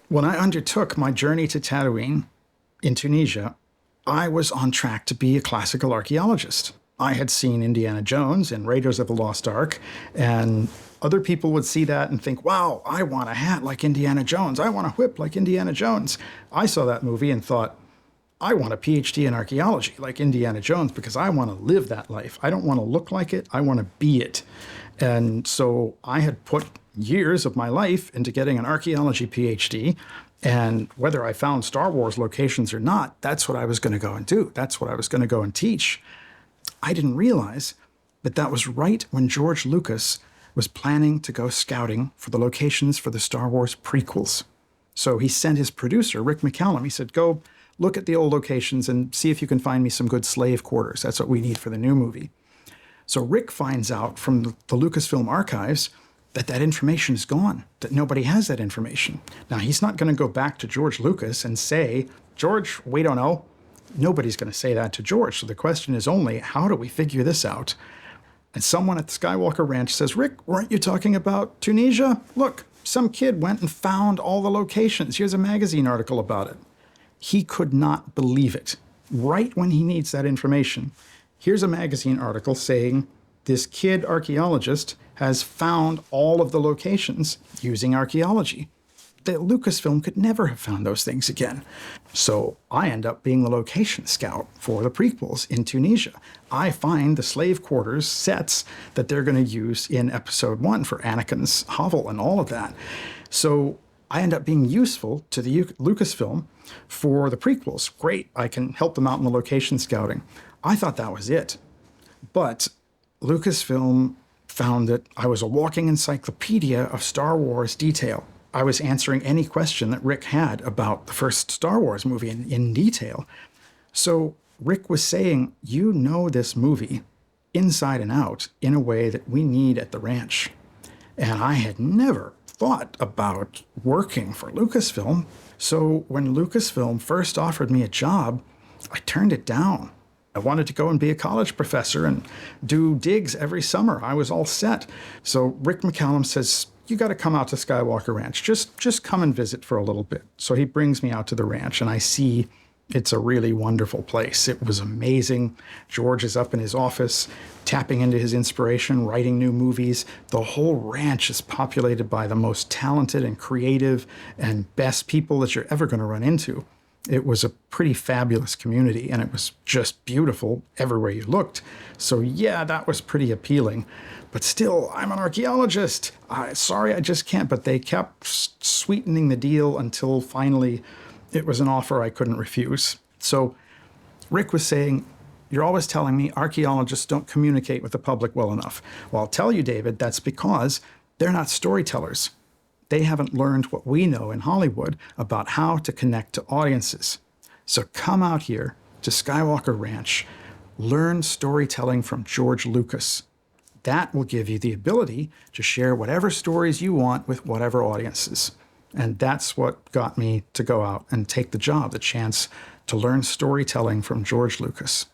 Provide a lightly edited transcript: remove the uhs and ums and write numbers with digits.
When I undertook my journey to Tatooine in Tunisia, I was on track to be a classical archaeologist. I had seen Indiana Jones and Raiders of the Lost Ark, and other people would see that and think, wow, I want a hat like Indiana Jones. I want a whip like Indiana Jones. I saw that movie and thought, I want a PhD in archaeology like Indiana Jones because I want to live that life. I don't want to look like it. I want to be it. And so I had put years of my life into getting an archaeology PhD. And whether I found Star Wars locations or not, that's what I was going to go and do. That's what I was going to go and teach. I didn't realize that that was right when George Lucas was planning to go scouting for the locations for the Star Wars prequels. So he sent his producer, Rick McCallum, he said, go look at the old locations and see if you can find me some good slave quarters. That's what we need for the new movie. So Rick finds out from the Lucasfilm archives that that information is gone, that nobody has that information. Now, he's not going to go back to George Lucas and say, George, we don't know. Nobody's going to say that to George. So the question is only, how do we figure this out? And someone at the Skywalker Ranch says, Rick, weren't you talking about Tunisia? Look, some kid went and found all the locations. Here's a magazine article about it. He could not believe it. Right when he needs that information, here's a magazine article saying this kid archaeologist has found all of the locations using archaeology. The Lucasfilm could never have found those things again. So I end up being the location scout for the prequels in Tunisia. I find the slave quarters sets that they're going to use in episode 1 for Anakin's hovel and all of that. So I end up being useful to the Lucasfilm for the prequels. Great, I can help them out in the location scouting. I thought that was it. But Lucasfilm found that I was a walking encyclopedia of Star Wars detail. I was answering any question that Rick had about the first Star Wars movie in detail. So Rick was saying, you know this movie inside and out in a way that we need at the ranch. And I had never thought about working for Lucasfilm. So when Lucasfilm first offered me a job, I turned it down. I wanted to go and be a college professor and do digs every summer. I was all set. So Rick McCallum says, you got to come out to Skywalker Ranch. Just come and visit for a little bit. So he brings me out to the ranch and I see it's a really wonderful place. It was amazing. George is up in his office, tapping into his inspiration, writing new movies. The whole ranch is populated by the most talented and creative and best people that you're ever going to run into. It was a pretty fabulous community, and it was just beautiful everywhere you looked. So yeah, that was pretty appealing. But still, I'm an archaeologist. Sorry, I just can't. But they kept sweetening the deal until finally it was an offer I couldn't refuse. So Rick was saying, you're always telling me archaeologists don't communicate with the public well enough. Well, I'll tell you, David, that's because they're not storytellers. They haven't learned what we know in Hollywood about how to connect to audiences. So come out here to Skywalker Ranch, learn storytelling from George Lucas. That will give you the ability to share whatever stories you want with whatever audiences. And that's what got me to go out and take the job, the chance to learn storytelling from George Lucas.